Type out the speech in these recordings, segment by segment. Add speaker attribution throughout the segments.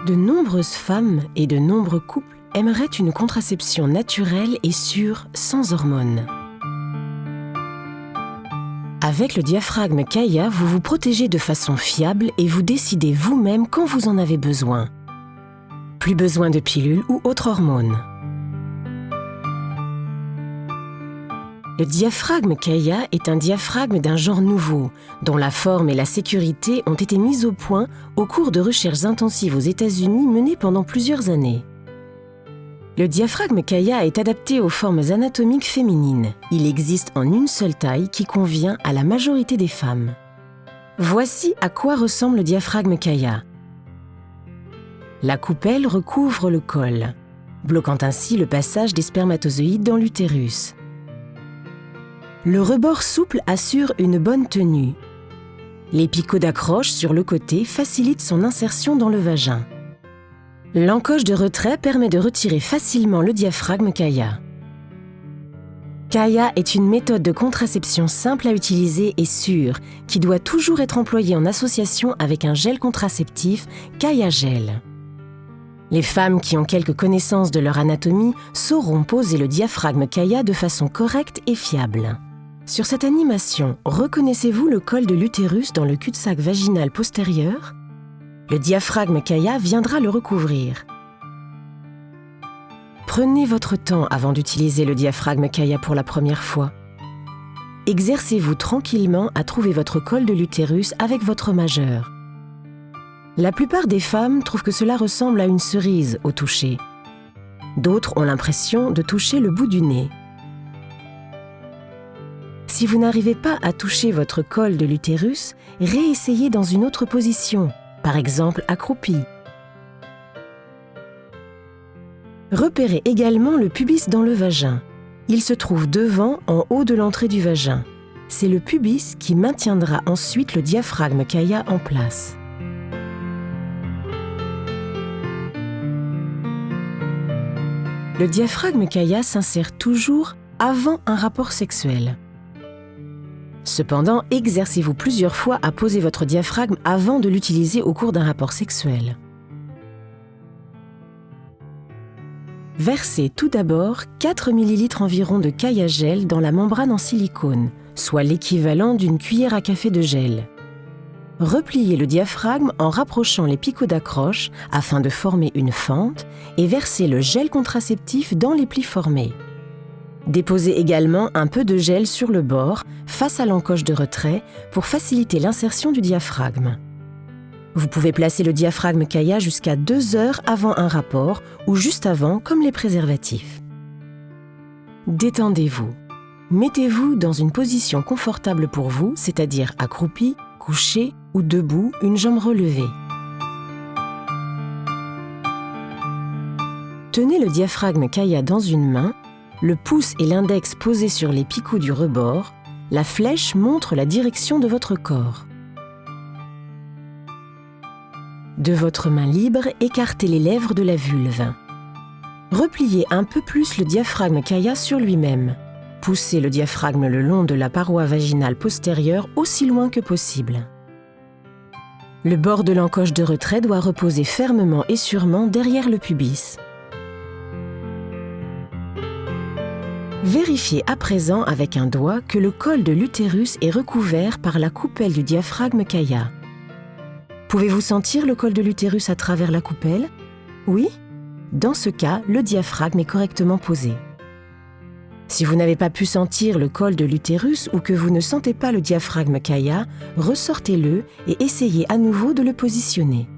Speaker 1: De nombreuses femmes et de nombreux couples aimeraient une contraception naturelle et sûre, sans hormones. Avec le diaphragme Kaya, vous vous protégez de façon fiable et vous décidez vous-même quand vous en avez besoin. Plus besoin de pilules ou autres hormones. Le diaphragme Kaya est un diaphragme d'un genre nouveau, dont la forme et la sécurité ont été mises au point au cours de recherches intensives aux États-Unis menées pendant plusieurs années. Le diaphragme Kaya est adapté aux formes anatomiques féminines. Il existe en une seule taille qui convient à la majorité des femmes. Voici à quoi ressemble le diaphragme Kaya. La coupelle recouvre le col, bloquant ainsi le passage des spermatozoïdes dans l'utérus. Le rebord souple assure une bonne tenue. Les picots d'accroche sur le côté facilitent son insertion dans le vagin. L'encoche de retrait permet de retirer facilement le diaphragme Kaya. Kaya est une méthode de contraception simple à utiliser et sûre, qui doit toujours être employée en association avec un gel contraceptif Kaya Gel. Les femmes qui ont quelques connaissances de leur anatomie sauront poser le diaphragme Kaya de façon correcte et fiable. Sur cette animation, reconnaissez-vous le col de l'utérus dans le cul-de-sac vaginal postérieur? Le diaphragme Kaya viendra le recouvrir. Prenez votre temps avant d'utiliser le diaphragme Kaya pour la première fois. Exercez-vous tranquillement à trouver votre col de l'utérus avec votre majeur. La plupart des femmes trouvent que cela ressemble à une cerise au toucher. D'autres ont l'impression de toucher le bout du nez. Si vous n'arrivez pas à toucher votre col de l'utérus, réessayez dans une autre position, par exemple accroupi. Repérez également le pubis dans le vagin. Il se trouve devant, en haut de l'entrée du vagin. C'est le pubis qui maintiendra ensuite le diaphragme Kaya en place. Le diaphragme Kaya s'insère toujours avant un rapport sexuel. Cependant, exercez-vous plusieurs fois à poser votre diaphragme avant de l'utiliser au cours d'un rapport sexuel. Versez tout d'abord 4 ml environ de Kaya Gel dans la membrane en silicone, soit l'équivalent d'une cuillère à café de gel. Repliez le diaphragme en rapprochant les picots d'accroche afin de former une fente et versez le gel contraceptif dans les plis formés. Déposez également un peu de gel sur le bord, face à l'encoche de retrait, pour faciliter l'insertion du diaphragme. Vous pouvez placer le diaphragme Kaya jusqu'à 2 heures avant un rapport ou juste avant, comme les préservatifs. Détendez-vous. Mettez-vous dans une position confortable pour vous, c'est-à-dire accroupi, couché ou debout, une jambe relevée. Tenez le diaphragme Kaya dans une main, le pouce et l'index posés sur les picots du rebord, la flèche montre la direction de votre corps. De votre main libre, écartez les lèvres de la vulve. Repliez un peu plus le diaphragme Kaya sur lui-même. Poussez le diaphragme le long de la paroi vaginale postérieure aussi loin que possible. Le bord de l'encoche de retrait doit reposer fermement et sûrement derrière le pubis. Vérifiez à présent avec un doigt que le col de l'utérus est recouvert par la coupelle du diaphragme Kaya. Pouvez-vous sentir le col de l'utérus à travers la coupelle? Oui? Dans ce cas, le diaphragme est correctement posé. Si vous n'avez pas pu sentir le col de l'utérus ou que vous ne sentez pas le diaphragme Kaya, ressortez-le et essayez à nouveau de le positionner.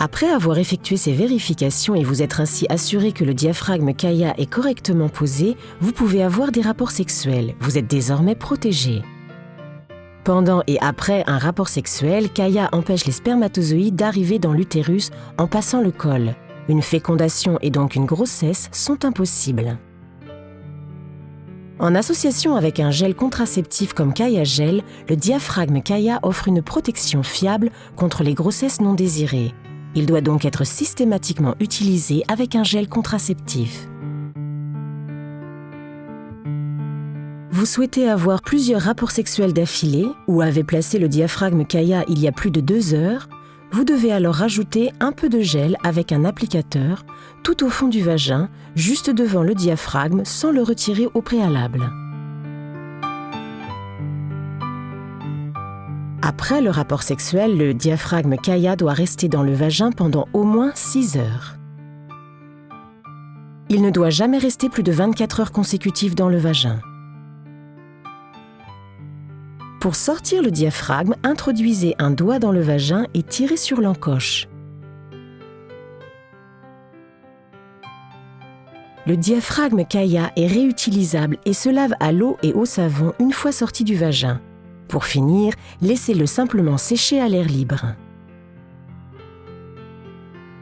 Speaker 1: Après avoir effectué ces vérifications et vous être ainsi assuré que le diaphragme Kaya est correctement posé, vous pouvez avoir des rapports sexuels. Vous êtes désormais protégé. Pendant et après un rapport sexuel, Kaya empêche les spermatozoïdes d'arriver dans l'utérus en passant le col. Une fécondation et donc une grossesse sont impossibles. En association avec un gel contraceptif comme Kaya Gel, le diaphragme Kaya offre une protection fiable contre les grossesses non désirées. Il doit donc être systématiquement utilisé avec un gel contraceptif. Vous souhaitez avoir plusieurs rapports sexuels d'affilée ou avez placé le diaphragme Kaya il y a plus de 2 heures, Vous devez alors rajouter un peu de gel avec un applicateur tout au fond du vagin, juste devant le diaphragme, sans le retirer au préalable. Après le rapport sexuel, le diaphragme Kaya doit rester dans le vagin pendant au moins 6 heures. Il ne doit jamais rester plus de 24 heures consécutives dans le vagin. Pour sortir le diaphragme, introduisez un doigt dans le vagin et tirez sur l'encoche. Le diaphragme Kaya est réutilisable et se lave à l'eau et au savon une fois sorti du vagin. Pour finir, laissez-le simplement sécher à l'air libre.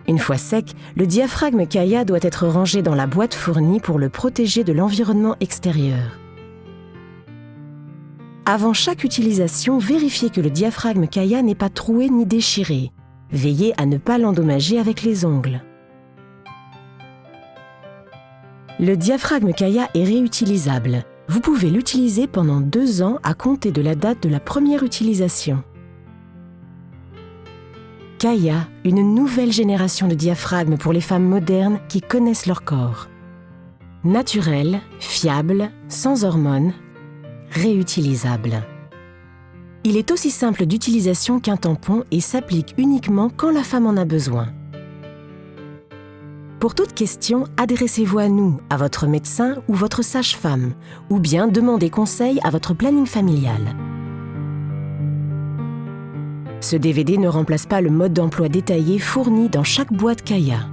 Speaker 1: Une fois sec, le diaphragme Kaya doit être rangé dans la boîte fournie pour le protéger de l'environnement extérieur. Avant chaque utilisation, vérifiez que le diaphragme Kaya n'est pas troué ni déchiré. Veillez à ne pas l'endommager avec les ongles. Le diaphragme Kaya est réutilisable. Vous pouvez l'utiliser pendant 2 ans à compter de la date de la première utilisation. Kaya, une nouvelle génération de diaphragmes pour les femmes modernes qui connaissent leur corps. Naturel, fiable, sans hormones, réutilisable. Il est aussi simple d'utilisation qu'un tampon et s'applique uniquement quand la femme en a besoin. Pour toute question, adressez-vous à nous, à votre médecin ou votre sage-femme, ou bien demandez conseil à votre planning familial. Ce DVD ne remplace pas le mode d'emploi détaillé fourni dans chaque boîte Kaya.